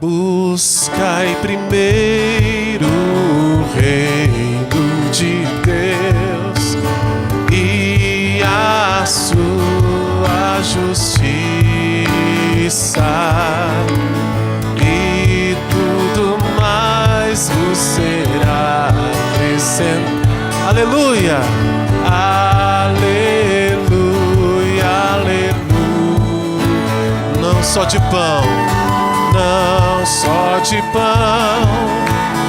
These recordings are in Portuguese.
Buscai primeiro o reino de Deus e a sua justiça, e tudo mais vos será acrescentado. Aleluia! Aleluia, aleluia. Não só de pão, não só de pão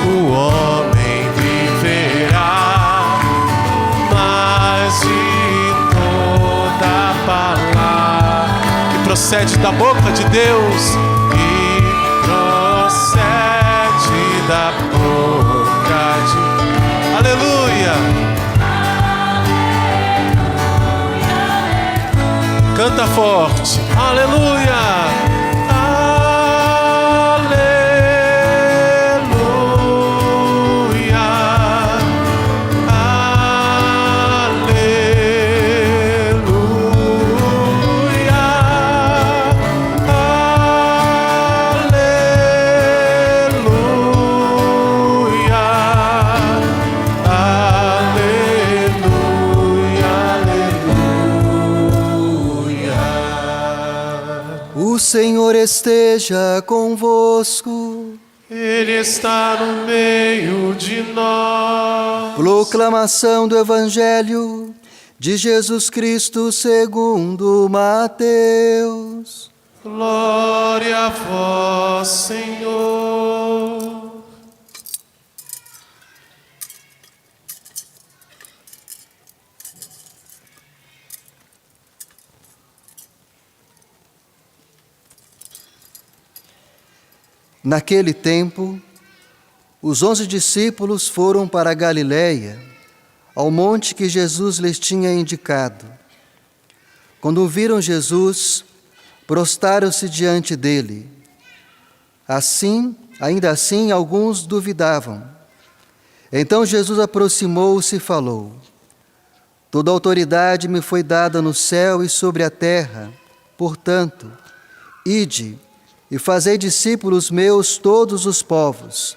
o homem viverá, mas de toda palavra que procede da boca de Deus, e procede da boca de... Aleluia! Canta forte, aleluia! O Senhor esteja convosco. Ele está no meio de nós. Proclamação do Evangelho de Jesus Cristo segundo Mateus. Glória a vós, Senhor. Naquele tempo, os 11 discípulos foram para a Galiléia, ao monte que Jesus lhes tinha indicado. Quando viram Jesus, prostaram-se diante dele. Ainda assim, alguns duvidavam. Então Jesus aproximou-se e falou: Toda autoridade me foi dada no céu e sobre a terra. Portanto, ide e fazei discípulos meus todos os povos,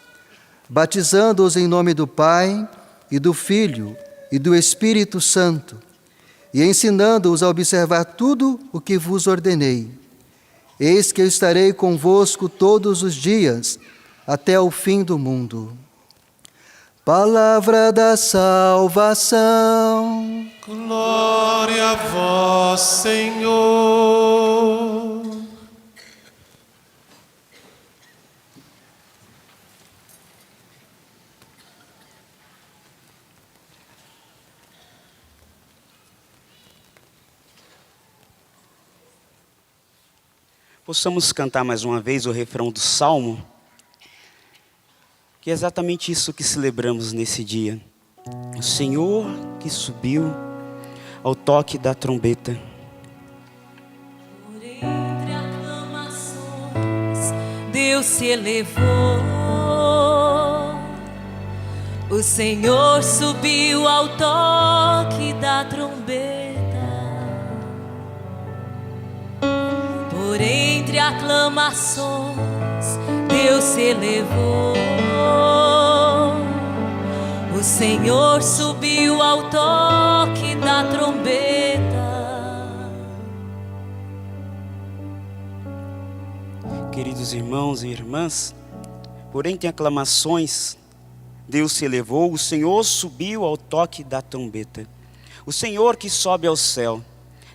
batizando-os em nome do Pai e do Filho e do Espírito Santo, e ensinando-os a observar tudo o que vos ordenei. Eis que eu estarei convosco todos os dias, até o fim do mundo. Palavra da salvação. Glória a vós, Senhor. Possamos cantar mais uma vez o refrão do Salmo, que é exatamente isso que celebramos nesse dia. O Senhor que subiu ao toque da trombeta. Por entre aclamações, Deus se elevou. O Senhor subiu ao toque da trombeta. Por entre aclamações, Deus se elevou. O Senhor subiu ao toque da trombeta. Queridos irmãos e irmãs, por entre aclamações, Deus se elevou, o Senhor subiu ao toque da trombeta. O Senhor que sobe ao céu,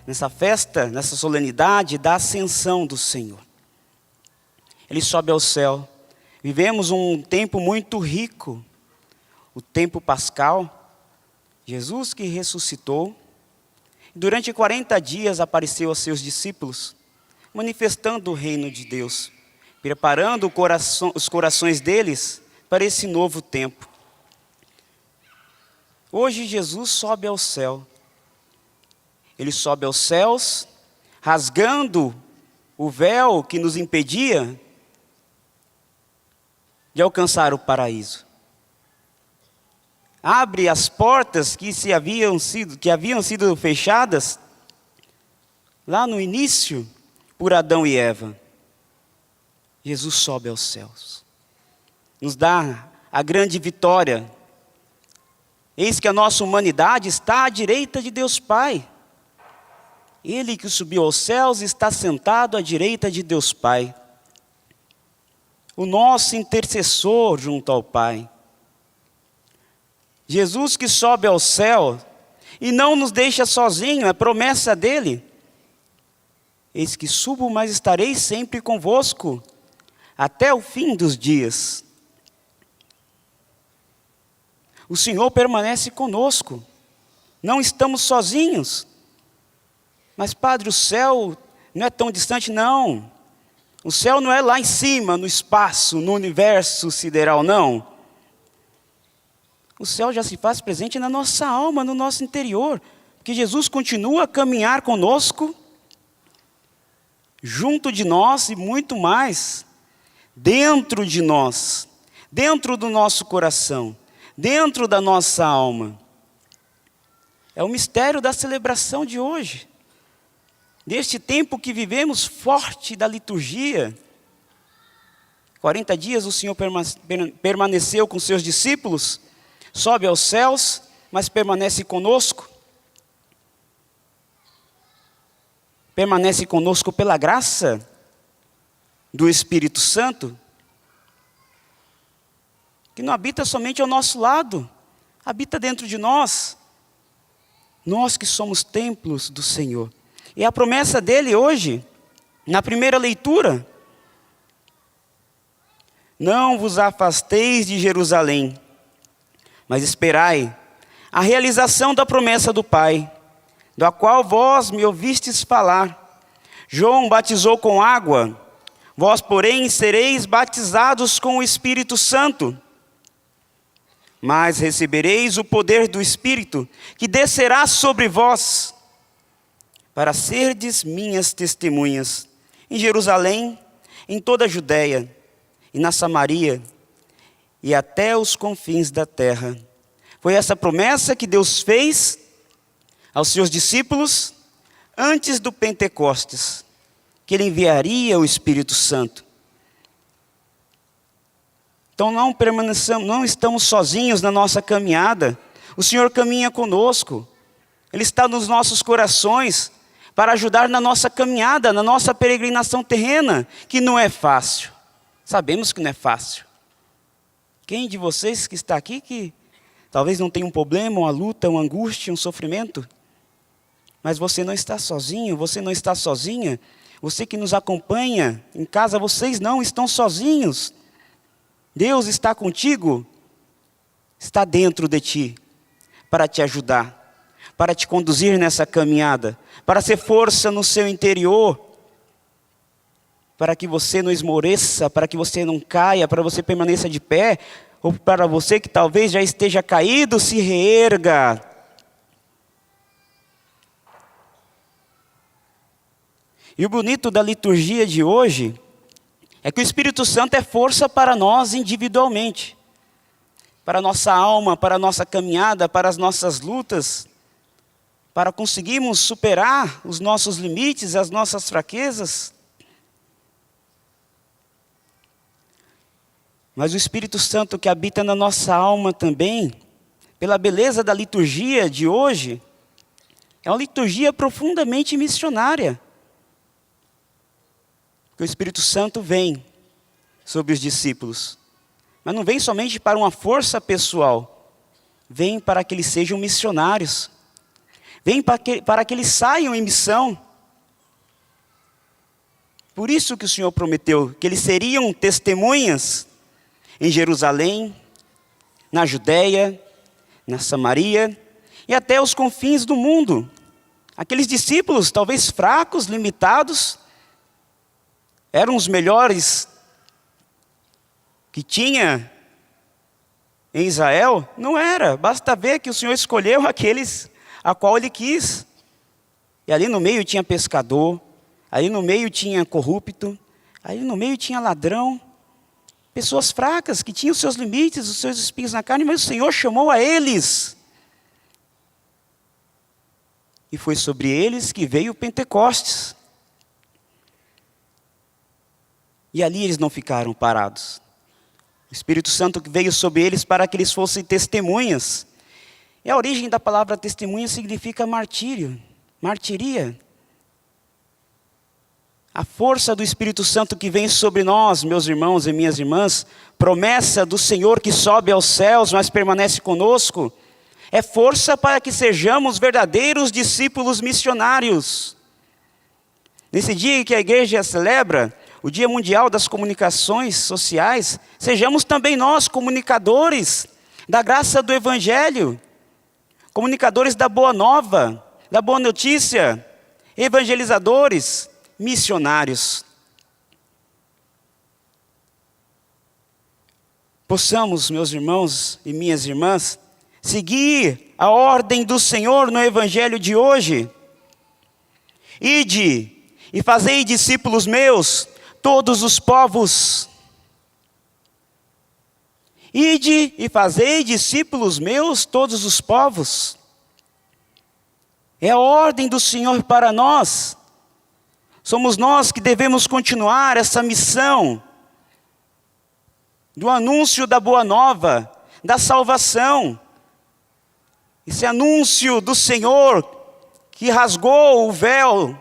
nessa festa, nessa solenidade da ascensão do Senhor. Ele sobe ao céu. Vivemos um tempo muito rico, o tempo pascal. Jesus que ressuscitou, durante 40 dias apareceu aos seus discípulos, manifestando o reino de Deus, preparando os corações deles para esse novo tempo. Hoje Jesus sobe ao céu. Ele sobe aos céus, rasgando o véu que nos impedia de alcançar o paraíso. Abre as portas que haviam sido fechadas lá no início por Adão e Eva. Jesus sobe aos céus. Nos dá a grande vitória. Eis que a nossa humanidade está à direita de Deus Pai. Ele que subiu aos céus está sentado à direita de Deus Pai. O nosso intercessor junto ao Pai. Jesus que sobe ao céu e não nos deixa sozinho, é promessa dele. Eis que subo, mas estarei sempre convosco, até o fim dos dias. O Senhor permanece conosco, não estamos sozinhos. Mas, Padre, o céu não é tão distante, não. O céu não é lá em cima, no espaço, no universo sideral, não. O céu já se faz presente na nossa alma, no nosso interior. Porque Jesus continua a caminhar conosco, junto de nós e muito mais, dentro de nós, dentro do nosso coração, dentro da nossa alma. É o mistério da celebração de hoje. Deste tempo que vivemos forte da liturgia. 40 dias o Senhor permaneceu com seus discípulos, sobe aos céus, mas permanece conosco. Permanece conosco pela graça do Espírito Santo, que não habita somente ao nosso lado, habita dentro de nós. Nós que somos templos do Senhor. E a promessa dele hoje, na primeira leitura: não vos afasteis de Jerusalém, mas esperai a realização da promessa do Pai, da qual vós me ouvistes falar. João batizou com água, vós, porém, sereis batizados com o Espírito Santo. Mas recebereis o poder do Espírito, que descerá sobre vós, para serdes minhas testemunhas em Jerusalém, em toda a Judéia e na Samaria e até os confins da terra. Foi essa promessa que Deus fez aos seus discípulos antes do Pentecostes, que Ele enviaria o Espírito Santo. Então não estamos sozinhos na nossa caminhada. O Senhor caminha conosco. Ele está nos nossos corações para ajudar na nossa caminhada, na nossa peregrinação terrena, que não é fácil. Sabemos que não é fácil. Quem de vocês que está aqui que talvez não tenha um problema, uma luta, uma angústia, um sofrimento? Mas você não está sozinho, você não está sozinha. Você que nos acompanha em casa, vocês não estão sozinhos. Deus está contigo, está dentro de ti, para te ajudar, para te conduzir nessa caminhada, para ser força no seu interior, para que você não esmoreça, para que você não caia, para você permaneça de pé, ou para você que talvez já esteja caído, se reerga. E o bonito da liturgia de hoje é que o Espírito Santo é força para nós individualmente, para a nossa alma, para a nossa caminhada, para as nossas lutas, para conseguirmos superar os nossos limites, as nossas fraquezas. Mas o Espírito Santo que habita na nossa alma também, pela beleza da liturgia de hoje, é uma liturgia profundamente missionária. Porque o Espírito Santo vem sobre os discípulos, mas não vem somente para uma força pessoal, vem para que eles sejam missionários, vem para que eles saiam em missão. Por isso que o Senhor prometeu que eles seriam testemunhas em Jerusalém, na Judéia, na Samaria e até os confins do mundo. Aqueles discípulos, talvez fracos, limitados, eram os melhores que tinha em Israel? Não era, basta ver que o Senhor escolheu aqueles a qual Ele quis. E ali no meio tinha pescador, ali no meio tinha corrupto, ali no meio tinha ladrão, pessoas fracas que tinham os seus limites, os seus espinhos na carne, mas o Senhor chamou a eles. E foi sobre eles que veio o Pentecostes. E ali eles não ficaram parados. O Espírito Santo veio sobre eles para que eles fossem testemunhas. E a origem da palavra testemunha significa martírio, martiria. A força do Espírito Santo que vem sobre nós, meus irmãos e minhas irmãs, promessa do Senhor que sobe aos céus, mas permanece conosco, é força para que sejamos verdadeiros discípulos missionários. Nesse dia que a igreja celebra, o Dia Mundial das Comunicações Sociais, sejamos também nós comunicadores da graça do Evangelho, comunicadores da boa nova, da boa notícia, evangelizadores, missionários. Possamos, meus irmãos e minhas irmãs, seguir a ordem do Senhor no Evangelho de hoje. Ide e fazei discípulos meus, todos os povos. Ide e fazei discípulos meus, todos os povos. É a ordem do Senhor para nós. Somos nós que devemos continuar essa missão do anúncio da boa nova, da salvação. Esse anúncio do Senhor que rasgou o véu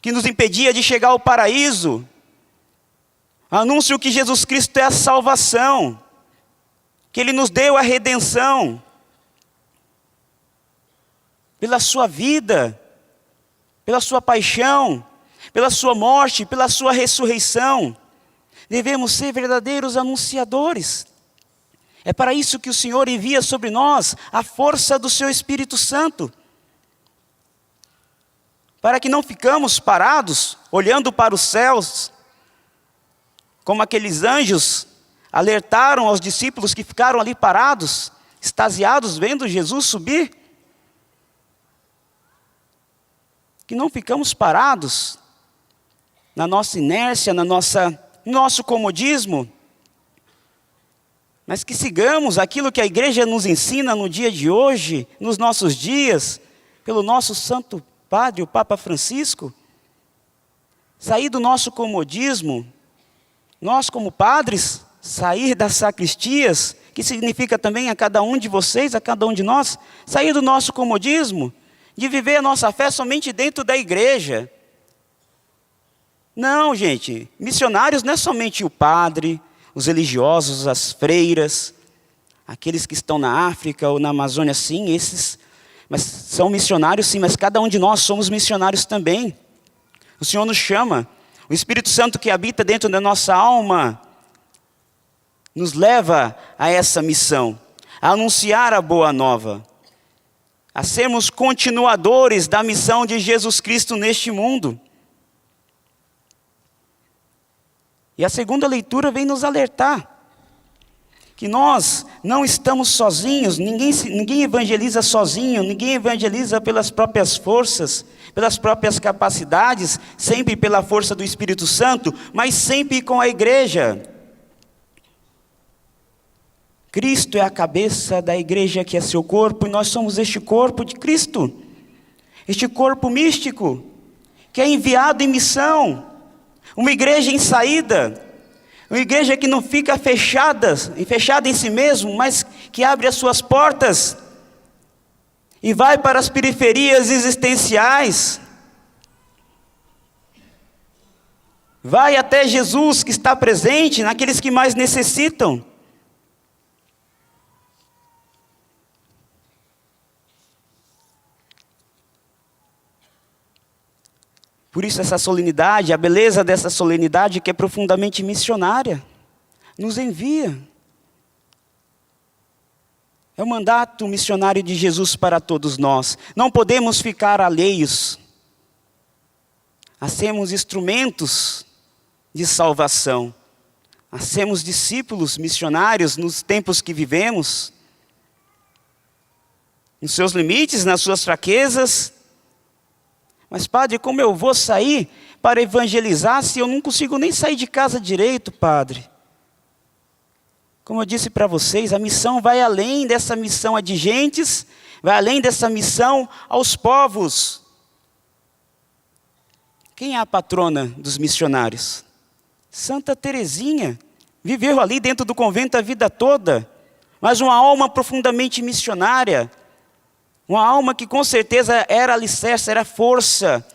que nos impedia de chegar ao paraíso. Anúncio que Jesus Cristo é a salvação, que Ele nos deu a redenção. Pela sua vida, pela sua paixão, pela sua morte, pela sua ressurreição. Devemos ser verdadeiros anunciadores. É para isso que o Senhor envia sobre nós a força do seu Espírito Santo. Para que não ficamos parados, olhando para os céus, como aqueles anjos alertaram aos discípulos que ficaram ali parados, extasiados, vendo Jesus subir. Que não ficamos parados na nossa inércia, no nosso comodismo, mas que sigamos aquilo que a igreja nos ensina no dia de hoje, nos nossos dias, pelo nosso Santo Padre, o Papa Francisco. Sair do nosso comodismo, nós como padres, sair das sacristias, que significa também a cada um de vocês, a cada um de nós, sair do nosso comodismo, de viver a nossa fé somente dentro da igreja. Não, gente, missionários não é somente o padre, os religiosos, as freiras, aqueles que estão na África ou na Amazônia, sim, esses, mas são missionários sim, mas cada um de nós somos missionários também. O Senhor nos chama, o Espírito Santo que habita dentro da nossa alma, nos leva a essa missão, a anunciar a boa nova, a sermos continuadores da missão de Jesus Cristo neste mundo. E a segunda leitura vem nos alertar que nós não estamos sozinhos, ninguém evangeliza sozinho, ninguém evangeliza pelas próprias forças, pelas próprias capacidades, sempre pela força do Espírito Santo, mas sempre com a igreja. Cristo é a cabeça da igreja que é seu corpo, e nós somos este corpo de Cristo, este corpo místico, que é enviado em missão, uma igreja em saída, uma igreja que não fica fechada em si mesmo, mas que abre as suas portas e vai para as periferias existenciais. Vai até Jesus que está presente naqueles que mais necessitam. Por isso essa solenidade, a beleza dessa solenidade que é profundamente missionária, nos envia. É o mandato missionário de Jesus para todos nós. Não podemos ficar alheios a sermos instrumentos de salvação, a sermos discípulos missionários nos tempos que vivemos, nos seus limites, nas suas fraquezas. Mas, padre, como eu vou sair para evangelizar se eu não consigo nem sair de casa direito, padre? Como eu disse para vocês, a missão vai além dessa missão a de gentes, vai além dessa missão aos povos. Quem é a patrona dos missionários? Santa Teresinha viveu ali dentro do convento a vida toda, mas uma alma profundamente missionária, uma alma que com certeza era alicerce, era força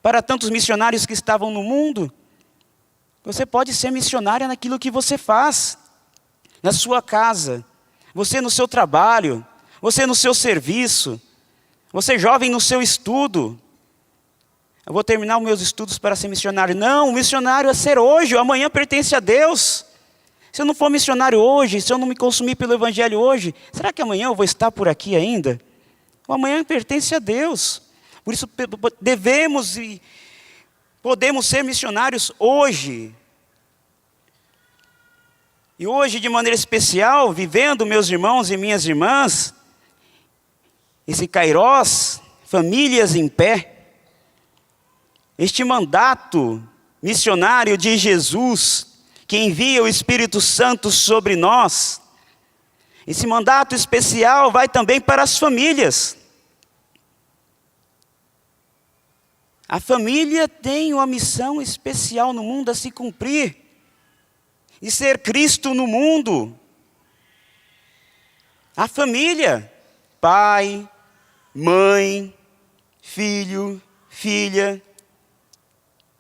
para tantos missionários que estavam no mundo. Você pode ser missionária naquilo que você faz, na sua casa, você no seu trabalho, você no seu serviço, você jovem no seu estudo. Eu vou terminar os meus estudos para ser missionário. Não, o missionário é ser hoje, o amanhã pertence a Deus. Se eu não for missionário hoje, se eu não me consumir pelo Evangelho hoje, será que amanhã eu vou estar por aqui ainda? O amanhã pertence a Deus. Por isso devemos e podemos ser missionários hoje. E hoje, de maneira especial, vivendo, meus irmãos e minhas irmãs, esse Kairós, famílias em pé, este mandato missionário de Jesus, que envia o Espírito Santo sobre nós, esse mandato especial vai também para as famílias. A família tem uma missão especial no mundo a se cumprir, e ser Cristo no mundo. A família, pai, mãe, filho, filha,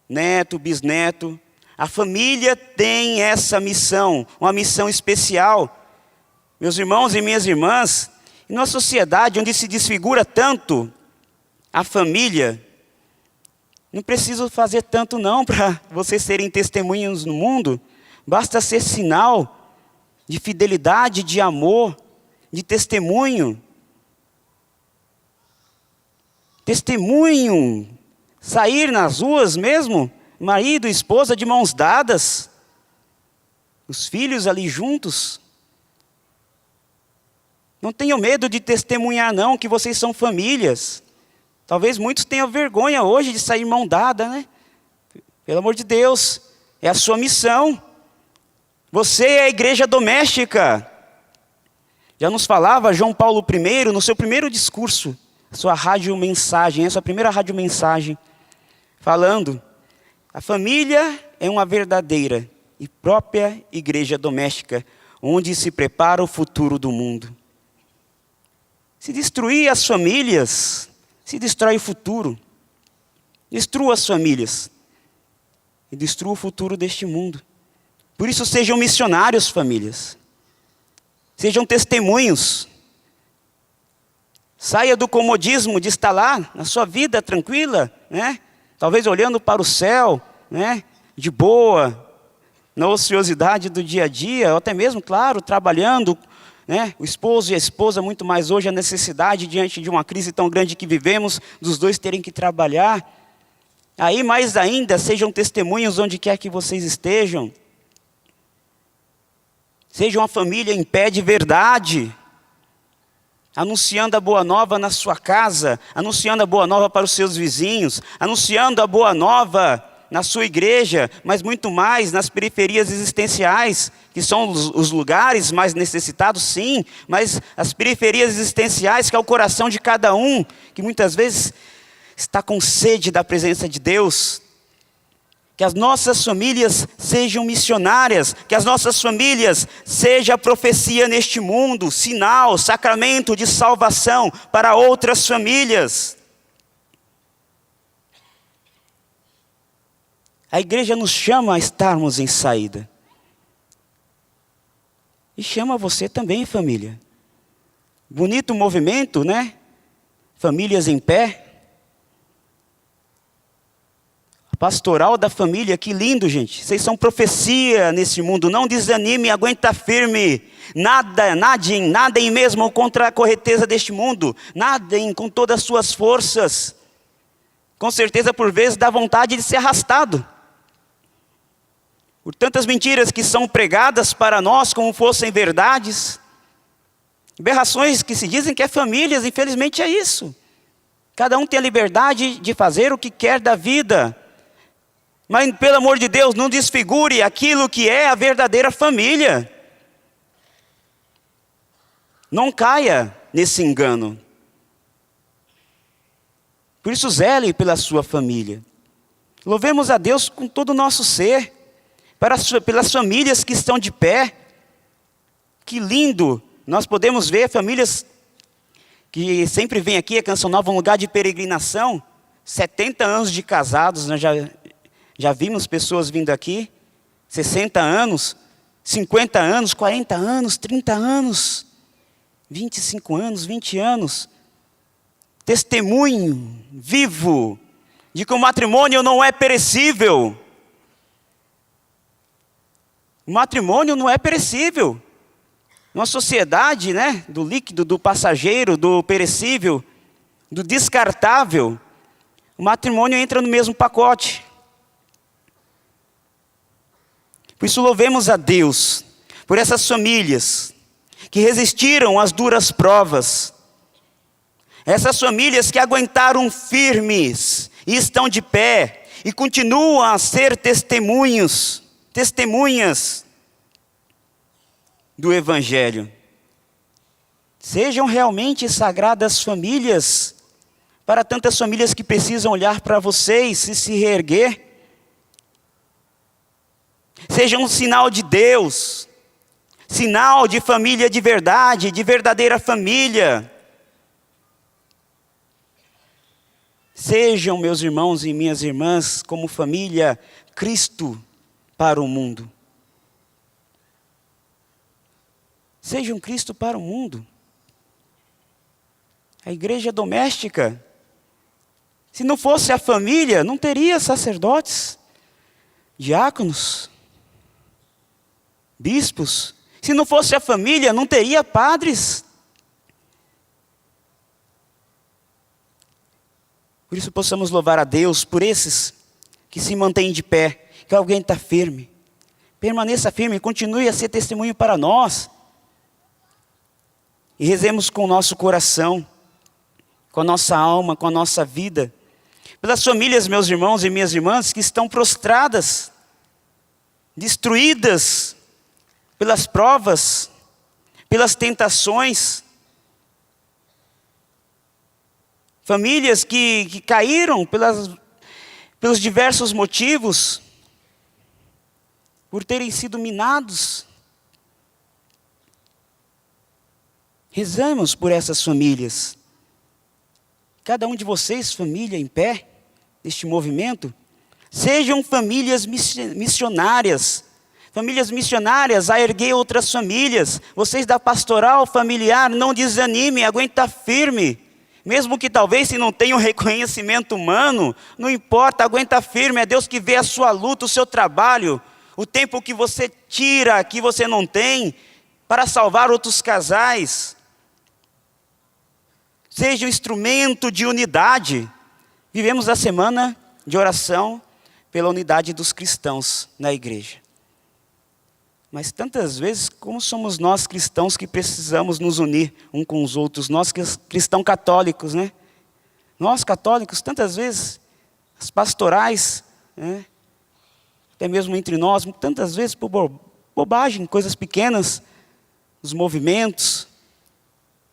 neto, bisneto. A família tem essa missão, uma missão especial. Meus irmãos e minhas irmãs, em uma sociedade onde se desfigura tanto a família, não preciso fazer tanto não para vocês serem testemunhas no mundo. Basta ser sinal de fidelidade, de amor, de testemunho. Testemunho, sair nas ruas mesmo, marido e esposa de mãos dadas, os filhos ali juntos. Não tenham medo de testemunhar não, que vocês são famílias. Talvez muitos tenham vergonha hoje de sair mão dada, né? Pelo amor de Deus, é a sua missão. Você é a igreja doméstica. Já nos falava João Paulo I, no seu primeiro discurso, sua rádio-mensagem, essa primeira rádio-mensagem, falando: a família é uma verdadeira e própria igreja doméstica, onde se prepara o futuro do mundo. Se destruir as famílias, se destrói o futuro. Destrua as famílias e destrua o futuro deste mundo. Por isso sejam missionários, famílias. Sejam testemunhos. Saia do comodismo de estar lá na sua vida tranquila, né? Talvez olhando para o céu, né? De boa, na ociosidade do dia a dia, ou até mesmo, claro, trabalhando, né? O esposo e a esposa, muito mais hoje a necessidade diante de uma crise tão grande que vivemos, dos dois terem que trabalhar. Aí mais ainda, sejam testemunhos onde quer que vocês estejam. Seja uma família em pé de verdade, anunciando a boa nova na sua casa, anunciando a boa nova para os seus vizinhos, anunciando a boa nova na sua igreja, mas muito mais nas periferias existenciais, que são os lugares mais necessitados, sim, mas as periferias existenciais, que é o coração de cada um, que muitas vezes está com sede da presença de Deus. Que as nossas famílias sejam missionárias, que as nossas famílias sejam a profecia neste mundo, sinal, sacramento de salvação para outras famílias. A igreja nos chama a estarmos em saída. E chama você também, família. Bonito movimento, né? Famílias em pé. Pastoral da família, que lindo, gente. Vocês são profecia nesse mundo. Não desanime, aguenta firme. Nadem mesmo contra a correnteza deste mundo. Nadem com todas as suas forças. Com certeza, por vezes, dá vontade de ser arrastado. Por tantas mentiras que são pregadas para nós como fossem verdades. Aberrações que se dizem que é famílias, infelizmente é isso. Cada um tem a liberdade de fazer o que quer da vida. Mas, pelo amor de Deus, não desfigure aquilo que é a verdadeira família. Não caia nesse engano. Por isso, zele pela sua família. Louvemos a Deus com todo o nosso ser, pelas famílias que estão de pé. Que lindo! Nós podemos ver famílias que sempre vêm aqui, a Canção Nova, um lugar de peregrinação. 70 anos de casados, nós já vimos pessoas vindo aqui. 60 anos, 50 anos, 40 anos, 30 anos, 25 anos, 20 anos. Testemunho vivo de que o matrimônio não é perecível. O matrimônio não é perecível. Numa sociedade, né, do líquido, do passageiro, do perecível, do descartável, o matrimônio entra no mesmo pacote. Por isso louvemos a Deus por essas famílias que resistiram às duras provas. Essas famílias que aguentaram firmes e estão de pé e continuam a ser testemunhas do Evangelho. Sejam realmente sagradas famílias para tantas famílias que precisam olhar para vocês e se reerguer. Seja um sinal de Deus, sinal de família de verdade, de verdadeira família. Sejam, meus irmãos e minhas irmãs, como família, Cristo para o mundo. Sejam Cristo para o mundo. A igreja doméstica, se não fosse a família, não teria sacerdotes, diáconos, bispos. Se não fosse a família, não teria padres. Por isso possamos louvar a Deus por esses que se mantêm de pé, que alguém está firme. Permaneça firme, continue a ser testemunho para nós. E rezemos com o nosso coração, com a nossa alma, com a nossa vida. Pelas famílias, meus irmãos e minhas irmãs, que estão prostradas, destruídas pelas provas, pelas tentações. Famílias que caíram pelos diversos motivos, por terem sido minados. Rezamos por essas famílias. Cada um de vocês, família em pé, neste movimento, sejam famílias missionárias. Famílias missionárias a erguer outras famílias. Vocês da pastoral familiar, não desanimem, aguenta firme. Mesmo que talvez se não tenha um reconhecimento humano, não importa, aguenta firme. É Deus que vê a sua luta, o seu trabalho, o tempo que você tira, que você não tem, para salvar outros casais. Seja um instrumento de unidade. Vivemos a semana de oração pela unidade dos cristãos na igreja. Mas tantas vezes, como somos nós cristãos que precisamos nos unir uns com os outros, nós cristãos católicos, né? Nós católicos, tantas vezes, as pastorais, né? Até mesmo entre nós, tantas vezes por bobagem, coisas pequenas, os movimentos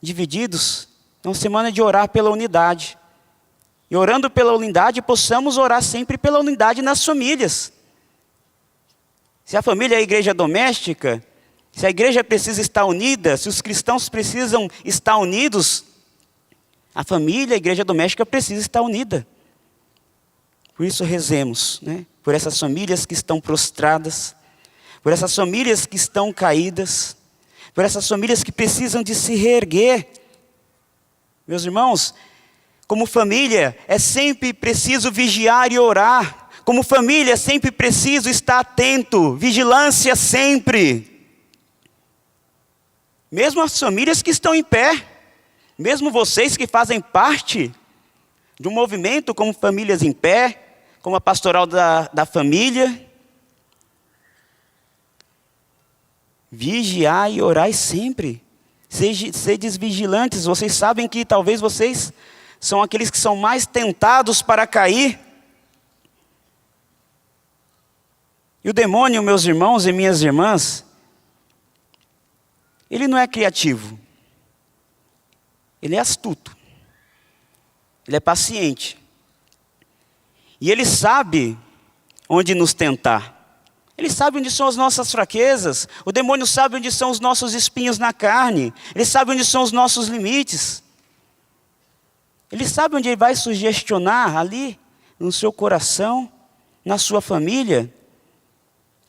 divididos. Então, semana de orar pela unidade. E orando pela unidade, possamos orar sempre pela unidade nas famílias. Se a família é a igreja doméstica, se a igreja precisa estar unida, se os cristãos precisam estar unidos, a família, a igreja doméstica precisa estar unida. Por isso rezemos, né? Por essas famílias que estão prostradas, por essas famílias que estão caídas, por essas famílias que precisam de se reerguer. Meus irmãos, como família, é sempre preciso vigiar e orar. Como família, é sempre preciso estar atento, vigilância sempre. Mesmo as famílias que estão em pé, mesmo vocês que fazem parte de um movimento como Famílias em Pé, como a pastoral da família, vigiar e orar sempre. Sedes vigilantes. Vocês sabem que talvez vocês são aqueles que são mais tentados para cair. E o demônio, meus irmãos e minhas irmãs, ele não é criativo. Ele é astuto. Ele é paciente. E Ele sabe onde nos tentar. Ele sabe onde são as nossas fraquezas. O demônio sabe onde são os nossos espinhos na carne. Ele sabe onde são os nossos limites. Ele sabe onde ele vai sugestionar ali, no seu coração, na sua família,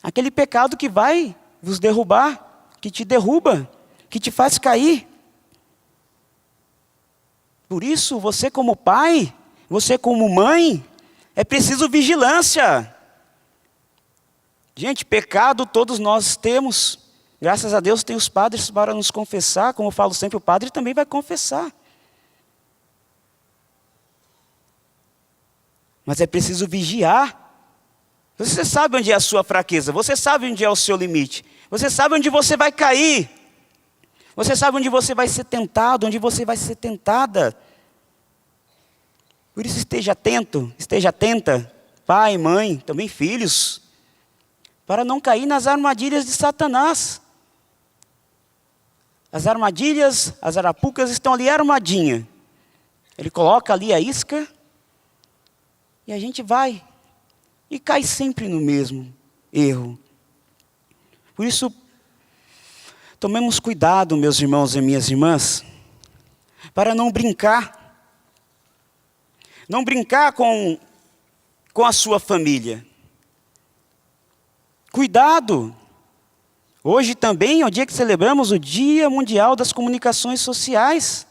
aquele pecado que vai vos derrubar, que te derruba, que te faz cair. Por isso, você como pai, você como mãe, é preciso vigilância. Gente, pecado todos nós temos. Graças a Deus tem os padres para nos confessar. Como eu falo sempre, o padre também vai confessar. Mas é preciso vigiar. Você sabe onde é a sua fraqueza. Você sabe onde é o seu limite. Você sabe onde você vai cair. Você sabe onde você vai ser tentado, onde você vai ser tentada. Por isso esteja atento, esteja atenta, pai, mãe, também filhos, para não cair nas armadilhas de Satanás. As armadilhas, as arapucas estão ali armadinha. Ele coloca ali a isca e a gente vai e cai sempre no mesmo erro. Por isso, tomemos cuidado, meus irmãos e minhas irmãs, para não brincar com a sua família. Cuidado! Hoje também é o dia que celebramos o Dia Mundial das Comunicações Sociais.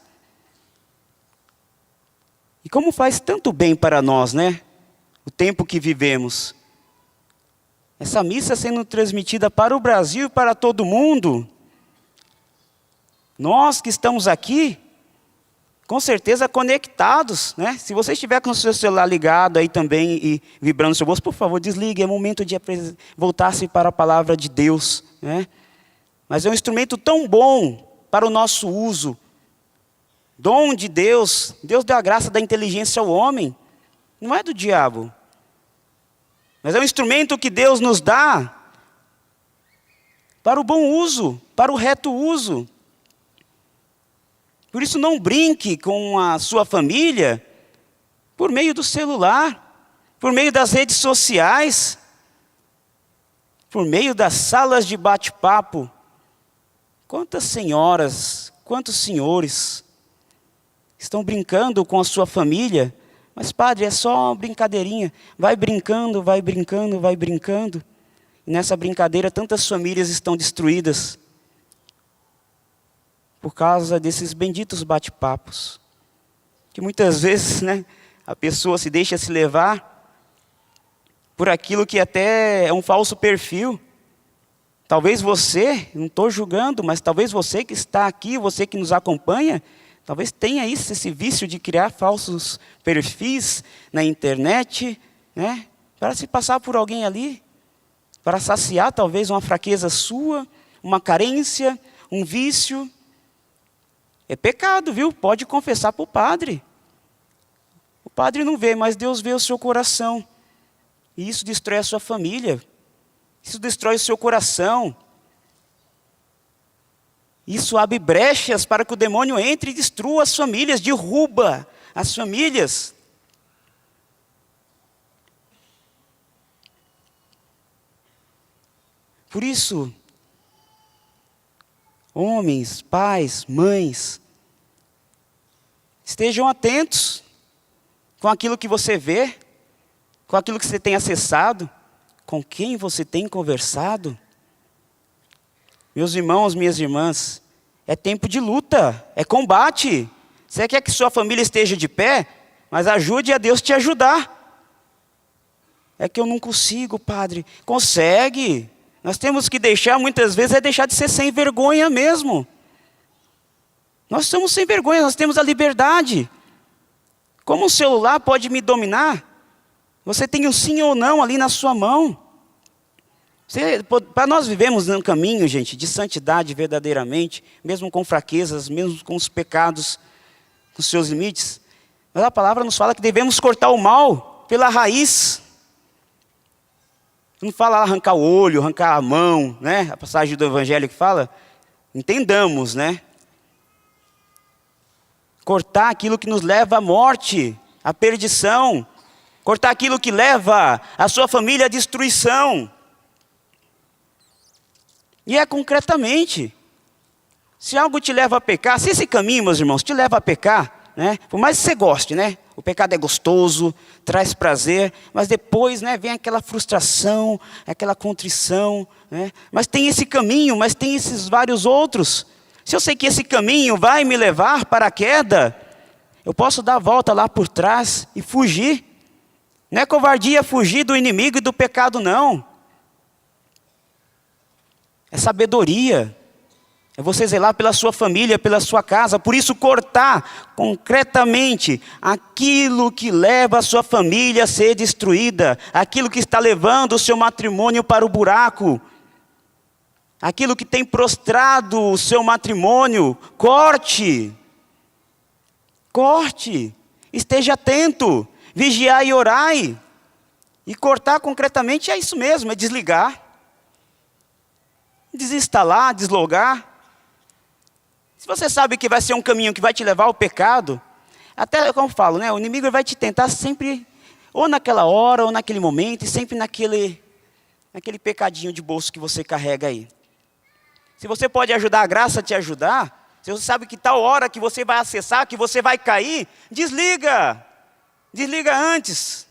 E como faz tanto bem para nós, né? O tempo que vivemos. Essa missa sendo transmitida para o Brasil e para todo mundo. Nós que estamos aqui, com certeza conectados, né? Se você estiver com o seu celular ligado aí também e vibrando no seu bolso, por favor, desligue, é momento de voltar-se para a palavra de Deus, né? Mas é um instrumento tão bom para o nosso uso. Dom de Deus, Deus deu a graça da inteligência ao homem, não é do diabo. Mas é um instrumento que Deus nos dá para o bom uso, para o reto uso. Por isso não brinque com a sua família por meio do celular, por meio das redes sociais, por meio das salas de bate-papo. Quantas senhoras, quantos senhores estão brincando com a sua família? Mas padre, é só uma brincadeirinha. Vai brincando, vai brincando, vai brincando. E nessa brincadeira tantas famílias estão destruídas. Por causa desses benditos bate-papos. Que muitas vezes, né, a pessoa se deixa se levar por aquilo que até é um falso perfil. Talvez você, não estou julgando, mas talvez você que está aqui, você que nos acompanha, talvez tenha esse vício de criar falsos perfis na internet, né, para se passar por alguém ali, para saciar talvez uma fraqueza sua, uma carência, um vício. É pecado, viu? Pode confessar para o padre. O padre não vê, mas Deus vê o seu coração. E isso destrói a sua família. Isso destrói o seu coração. Isso abre brechas para que o demônio entre e destrua as famílias, derruba as famílias. Por isso, homens, pais, mães, estejam atentos com aquilo que você vê, com aquilo que você tem acessado, com quem você tem conversado. Meus irmãos, minhas irmãs, é tempo de luta, é combate. Você quer que sua família esteja de pé, mas ajude a Deus te ajudar. É que eu não consigo, padre. Consegue. Nós temos que deixar, muitas vezes, deixar de ser sem vergonha mesmo. Nós somos sem vergonha, nós temos a liberdade. Como o celular pode me dominar? Você tem o sim ou não ali na sua mão. Para nós vivemos num caminho, gente, de santidade verdadeiramente, mesmo com fraquezas, mesmo com os pecados, com os seus limites. Mas a palavra nos fala que devemos cortar o mal pela raiz. Não fala arrancar o olho, arrancar a mão, né? A passagem do Evangelho que fala. Entendamos, né? Cortar aquilo que nos leva à morte, à perdição. Cortar aquilo que leva a sua família à destruição. E é concretamente. Se algo te leva a pecar, se esse caminho, meus irmãos, te leva a pecar, né? Por mais que você goste, né? O pecado é gostoso, traz prazer, mas depois, né, vem aquela frustração, aquela contrição, né? Mas tem esse caminho, mas tem esses vários outros. Se eu sei que esse caminho vai me levar para a queda, eu posso dar a volta lá por trás e fugir. Não é covardia fugir do inimigo e do pecado, não. É sabedoria. É você zelar pela sua família, pela sua casa. Por isso, cortar concretamente aquilo que leva a sua família a ser destruída. Aquilo que está levando o seu matrimônio para o buraco. Aquilo que tem prostrado o seu matrimônio. Corte. Corte. Esteja atento. Vigiai e orai. E cortar concretamente é isso mesmo, é desligar. Desinstalar, deslogar. Se você sabe que vai ser um caminho que vai te levar ao pecado, até como eu falo, né, o inimigo vai te tentar sempre, ou naquela hora, ou naquele momento, e sempre naquele pecadinho de bolso que você carrega aí. Se você pode ajudar a graça a te ajudar, se você sabe que tal hora que você vai acessar, que você vai cair, desliga. Desliga antes.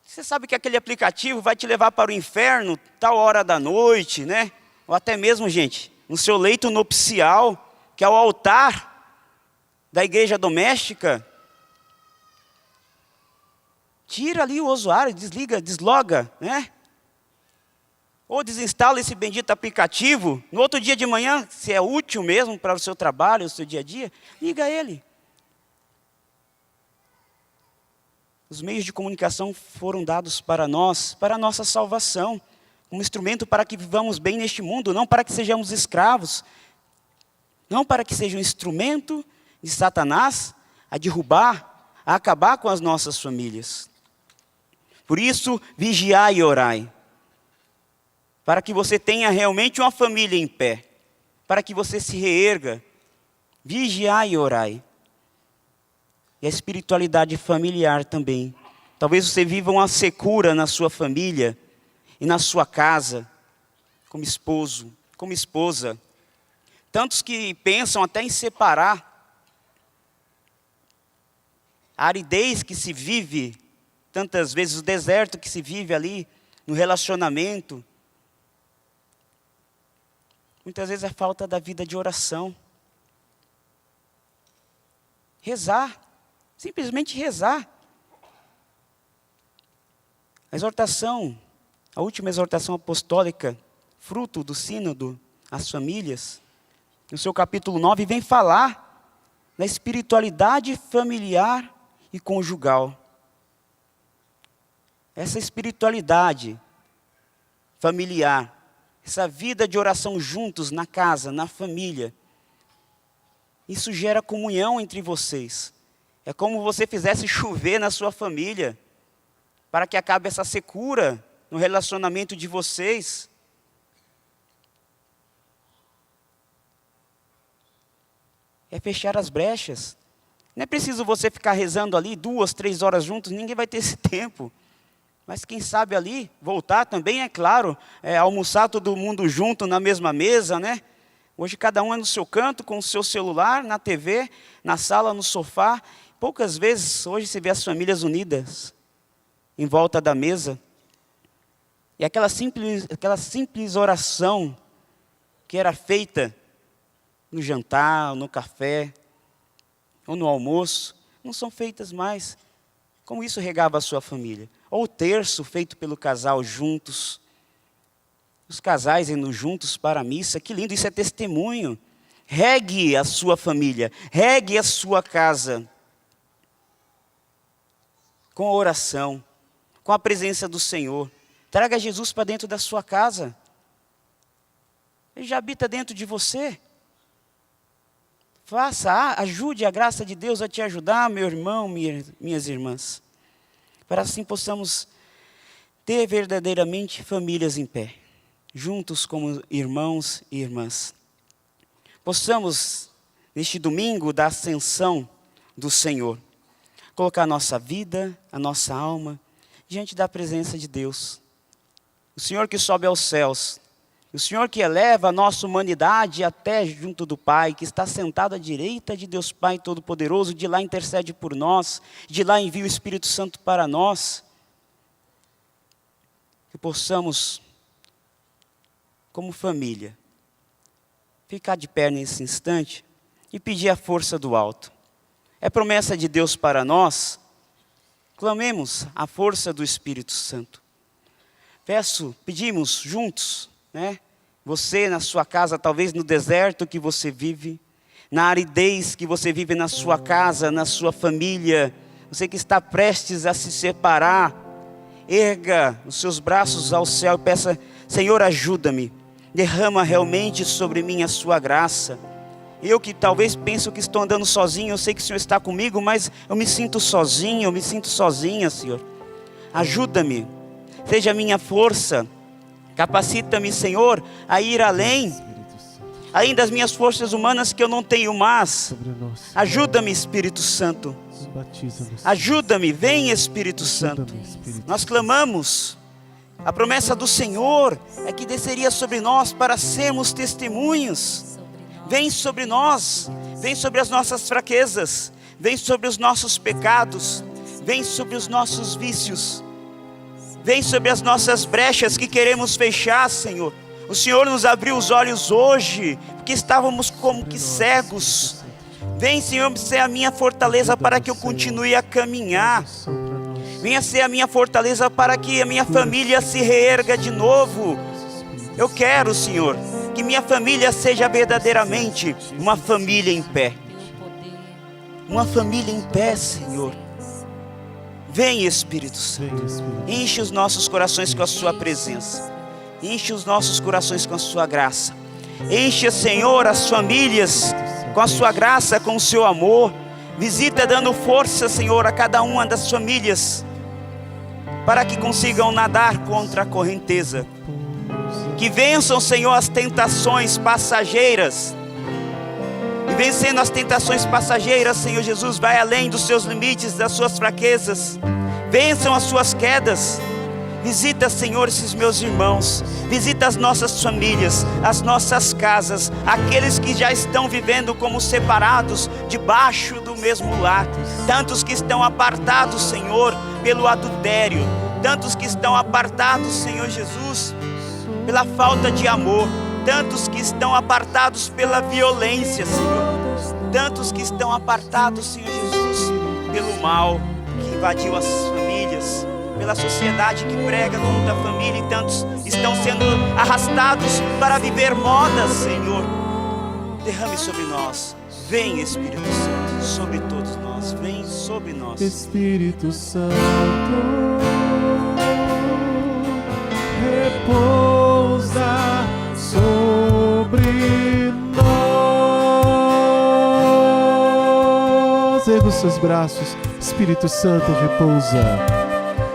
Você sabe que aquele aplicativo vai te levar para o inferno tal hora da noite, né? Ou até mesmo, gente, no seu leito nupcial, que é o altar da igreja doméstica. Tira ali o usuário, desliga, desloga, né? Ou desinstala esse bendito aplicativo. No outro dia de manhã, se é útil mesmo para o seu trabalho, o seu dia a dia, liga ele. Os meios de comunicação foram dados para nós, para a nossa salvação. Um instrumento para que vivamos bem neste mundo, não para que sejamos escravos. Não para que seja um instrumento de Satanás a derrubar, a acabar com as nossas famílias. Por isso, vigiai e orai. Para que você tenha realmente uma família em pé. Para que você se reerga. Vigiai e orai. E a espiritualidade familiar também. Talvez você viva uma secura na sua família e na sua casa, como esposo, como esposa. Tantos que pensam até em separar. A aridez que se vive, tantas vezes o deserto que se vive ali, no relacionamento. Muitas vezes é falta da vida de oração. Rezar. Simplesmente rezar. A exortação, a última exortação apostólica, fruto do sínodo às famílias, no seu capítulo 9, vem falar da espiritualidade familiar e conjugal. Essa espiritualidade familiar, essa vida de oração juntos na casa, na família, isso gera comunhão entre vocês. É como você fizesse chover na sua família, para que acabe essa secura no relacionamento de vocês. É fechar as brechas. Não é preciso você ficar rezando ali 2, 3 horas juntos, ninguém vai ter esse tempo. Mas quem sabe ali, voltar também, é claro, almoçar todo mundo junto na mesma mesa, né? Hoje cada um é no seu canto, com o seu celular, na TV, na sala, no sofá. Poucas vezes hoje se vê as famílias unidas em volta da mesa. E aquela simples oração que era feita no jantar, no café, ou no almoço, não são feitas mais. Como isso regava a sua família? Ou o terço feito pelo casal juntos. Os casais indo juntos para a missa, que lindo, isso é testemunho. Regue a sua família, regue a sua casa. Com a oração, com a presença do Senhor. Traga Jesus para dentro da sua casa. Ele já habita dentro de você. Ajude a graça de Deus a te ajudar, meu irmão, minhas irmãs. Para assim possamos ter verdadeiramente famílias em pé. Juntos como irmãos e irmãs. Possamos, neste domingo da ascensão do Senhor, colocar a nossa vida, a nossa alma, diante da presença de Deus. O Senhor que sobe aos céus, o Senhor que eleva a nossa humanidade até junto do Pai, que está sentado à direita de Deus Pai Todo-Poderoso, de lá intercede por nós, de lá envia o Espírito Santo para nós. Que possamos, como família, ficar de pé nesse instante e pedir a força do alto. É promessa de Deus para nós, clamemos a força do Espírito Santo. Pedimos juntos, né? Você na sua casa, talvez no deserto que você vive, na aridez que você vive na sua casa, na sua família, você que está prestes a se separar, erga os seus braços ao céu e peça: Senhor, ajuda-me, derrama realmente sobre mim a sua graça. Eu que talvez penso que estou andando sozinho, eu sei que o Senhor está comigo, mas eu me sinto sozinho, eu me sinto sozinha, Senhor. Ajuda-me, seja a minha força, capacita-me, Senhor, a ir além das minhas forças humanas que eu não tenho mais. Ajuda-me, Espírito Santo. Ajuda-me, vem, Espírito Santo. Nós clamamos. A promessa do Senhor é que desceria sobre nós para sermos testemunhos. Vem sobre nós, vem sobre as nossas fraquezas, vem sobre os nossos pecados, vem sobre os nossos vícios, vem sobre as nossas brechas que queremos fechar, Senhor. O Senhor nos abriu os olhos hoje, porque estávamos como que cegos. Vem, Senhor, ser a minha fortaleza para que eu continue a caminhar. Venha ser a minha fortaleza para que a minha família se reerga de novo. Eu quero, Senhor, que minha família seja verdadeiramente uma família em pé. Uma família em pé, Senhor. Vem, Espírito Santo. Enche os nossos corações com a sua presença. Enche os nossos corações com a sua graça. Enche, Senhor, as famílias com a sua graça, com o seu amor. Visita dando força, Senhor, a cada uma das famílias, para que consigam nadar contra a correnteza. Que vençam, Senhor, as tentações passageiras. E vencendo as tentações passageiras, Senhor Jesus, vai além dos seus limites, das suas fraquezas. Vençam as suas quedas. Visita, Senhor, esses meus irmãos. Visita as nossas famílias, as nossas casas, aqueles que já estão vivendo como separados, debaixo do mesmo lar. Tantos que estão apartados, Senhor, pelo adultério. Tantos que estão apartados, Senhor Jesus, pela falta de amor. Tantos que estão apartados pela violência, Senhor. Tantos que estão apartados, Senhor Jesus, pelo mal que invadiu as famílias, pela sociedade que prega contra a família, e tantos estão sendo arrastados para viver modas, Senhor. Derrame sobre nós. Vem, Espírito Santo, sobre todos nós. Vem sobre nós. Espírito Santo, repousa sobre nós. Erga os seus braços. Espírito Santo, repousa.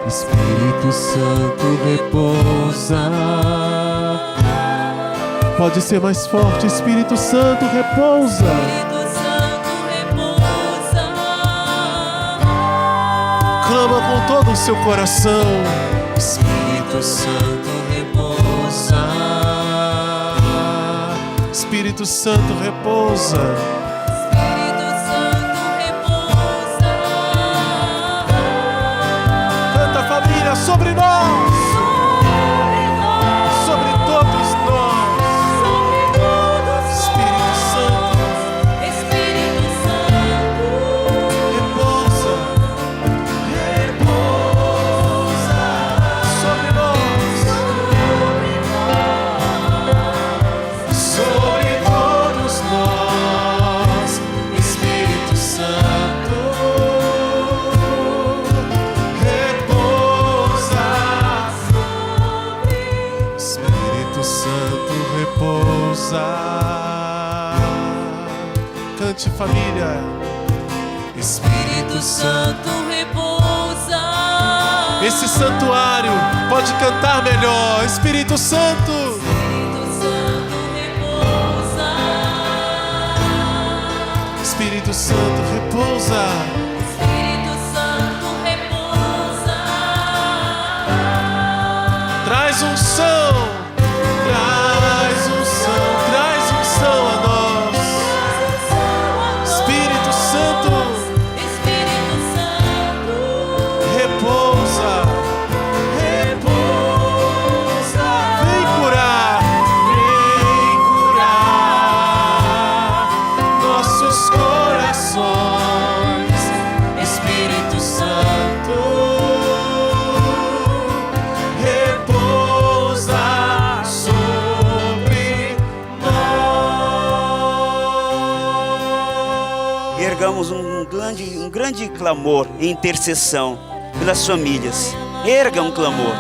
Espírito Santo, repousa. Pode ser mais forte. Espírito Santo, repousa. Espírito Santo, repousa. Clama com todo o seu coração. Espírito Santo, repousa. Espírito Santo, repousa. Espírito Santo, repousa. Canta, família, sobre nós. Sobre todos nós. Espírito Santo, Espírito Santo, repousa. Repousa sobre nós. Sobre todos nós. Espírito Santo, repousa. Espírito Santo, repousa. Cante, família. Espírito Santo, repousa. Esse santuário pode cantar melhor. Espírito Santo, Espírito Santo, repousa. Espírito Santo, repousa. Espírito traz unção, traz unção a nós. Espírito Santo, Espírito Santo, repousa, repousa. Vem curar nossos corações. Espírito Santo, repousa sobre nós. Ergamos um grande clamor em intercessão pelas famílias. Erga um clamor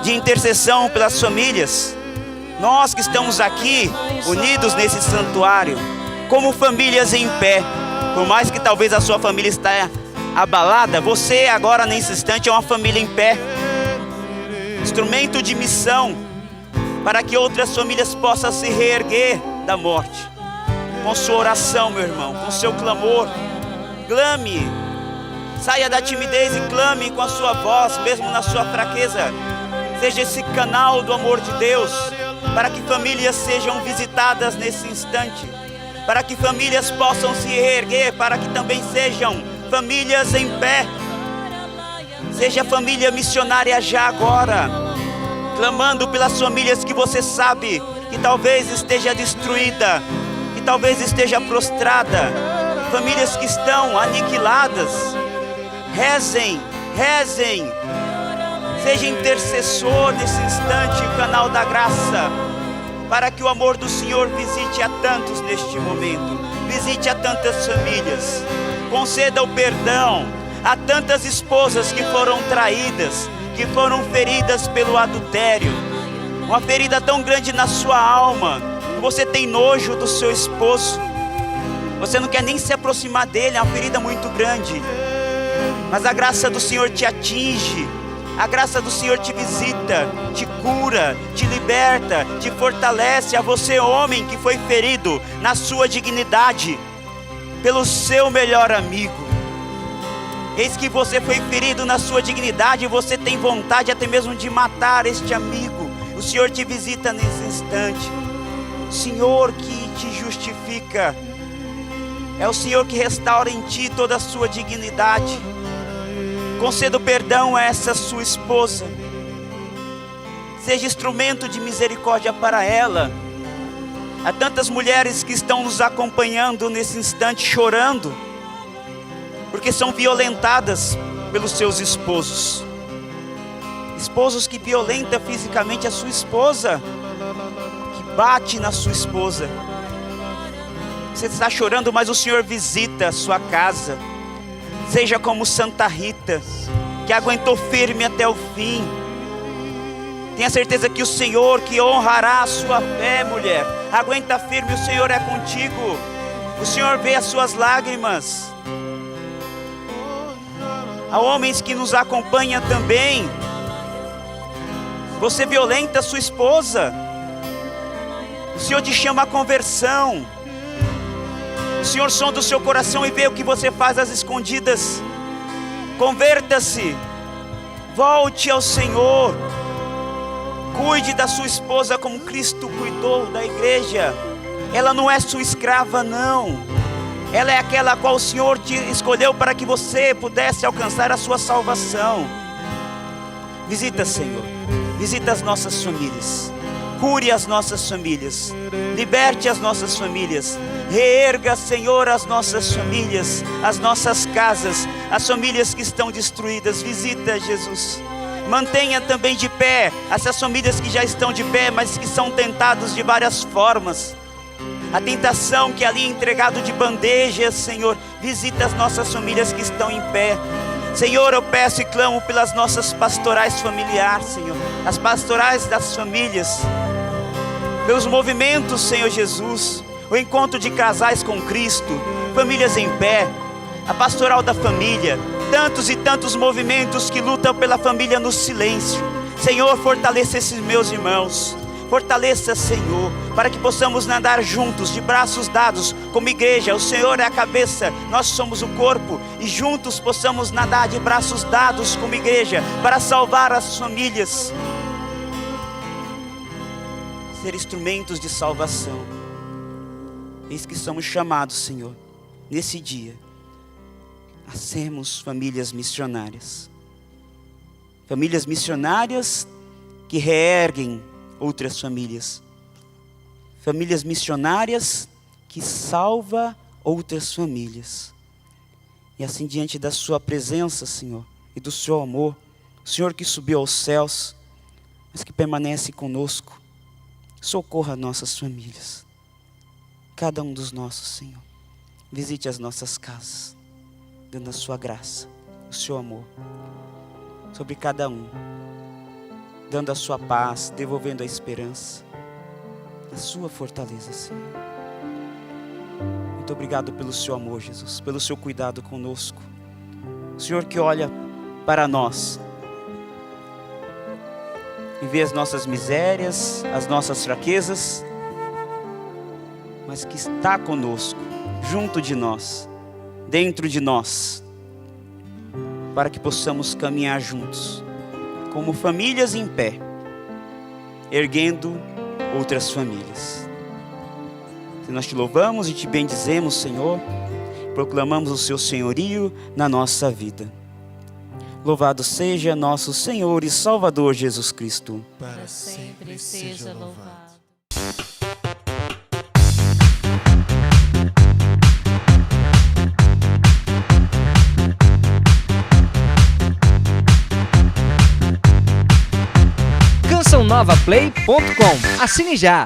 de intercessão pelas famílias. Nós que estamos aqui, unidos nesse santuário, como famílias em pé. Por mais que talvez a sua família está abalada, você agora nesse instante é uma família em pé. Instrumento de missão para que outras famílias possam se reerguer da morte. Com sua oração, meu irmão, com seu clamor, clame, saia da timidez e clame com a sua voz, mesmo na sua fraqueza. Seja esse canal do amor de Deus, para que famílias sejam visitadas nesse instante, para que famílias possam se reerguer, para que também sejam famílias em pé. Seja família missionária já agora, clamando pelas famílias que você sabe que talvez esteja destruída, que talvez esteja prostrada, famílias que estão aniquiladas. Rezem, rezem, seja intercessor nesse instante, canal da graça, para que o amor do Senhor visite a tantos neste momento, visite a tantas famílias, conceda o perdão a tantas esposas que foram traídas, que foram feridas pelo adultério, uma ferida tão grande na sua alma, que você tem nojo do seu esposo, você não quer nem se aproximar dele, é uma ferida muito grande, mas a graça do Senhor te atinge, a graça do Senhor te visita, te cura, te liberta, te fortalece. A você, homem, que foi ferido na sua dignidade pelo seu melhor amigo. Eis que você foi ferido na sua dignidade e você tem vontade até mesmo de matar este amigo. O Senhor te visita nesse instante. O Senhor que te justifica. É o Senhor que restaura em ti toda a sua dignidade. Conceda o perdão a essa sua esposa. Seja instrumento de misericórdia para ela. Há tantas mulheres que estão nos acompanhando nesse instante chorando, porque são violentadas pelos seus esposos. Esposos que violentam fisicamente a sua esposa, que bate na sua esposa. Você está chorando, mas o Senhor visita a sua casa. Seja como Santa Rita, que aguentou firme até o fim. Tenha certeza que o Senhor que honrará a sua fé, mulher. Aguenta firme, o Senhor é contigo. O Senhor vê as suas lágrimas. Há homens que nos acompanham também. Você violenta a sua esposa. O Senhor te chama à conversão. O Senhor sonda o seu coração e vê o que você faz às escondidas. Converta-se. Volte ao Senhor. Cuide da sua esposa como Cristo cuidou da igreja. Ela não é sua escrava, não. Ela é aquela a qual o Senhor te escolheu para que você pudesse alcançar a sua salvação. Visita, Senhor. Visita as nossas famílias. Cure as nossas famílias. Liberte as nossas famílias. Reerga, Senhor, as nossas famílias, as nossas casas, as famílias que estão destruídas. Visita, Jesus. Mantenha também de pé essas famílias que já estão de pé, mas que são tentados de várias formas. A tentação que ali é entregado de bandeja, Senhor, visita as nossas famílias que estão em pé. Senhor, eu peço e clamo pelas nossas pastorais familiares, Senhor, as pastorais das famílias, pelos movimentos, Senhor Jesus, o encontro de casais com Cristo, famílias em pé, a pastoral da família, tantos e tantos movimentos que lutam pela família no silêncio. Senhor, fortaleça esses meus irmãos. Fortaleça, Senhor, para que possamos nadar juntos, de braços dados, como igreja. O Senhor é a cabeça, nós somos o corpo, e juntos possamos nadar de braços dados como igreja, para salvar as famílias. ser instrumentos de salvação. Eis que somos chamados, Senhor, nesse dia, a sermos famílias missionárias. Famílias missionárias que reerguem outras famílias. Famílias missionárias que salvam outras famílias. E assim, diante da sua presença, Senhor, e do seu amor, o Senhor que subiu aos céus, mas que permanece conosco, socorra nossas famílias. Cada um dos nossos, Senhor. Visite as nossas casas, dando a sua graça, o seu amor sobre cada um, dando a sua paz, devolvendo a esperança, a sua fortaleza, Senhor. Muito obrigado pelo seu amor, Jesus, pelo seu cuidado conosco. O Senhor que olha para nós e vê as nossas misérias, as nossas fraquezas, mas que está conosco, junto de nós, dentro de nós, para que possamos caminhar juntos, como famílias em pé, erguendo outras famílias. Nós te louvamos e te bendizemos, Senhor, proclamamos o seu senhorio na nossa vida. Louvado seja nosso Senhor e Salvador Jesus Cristo. Para sempre seja louvado. cançãonovaplay.com. Assine já!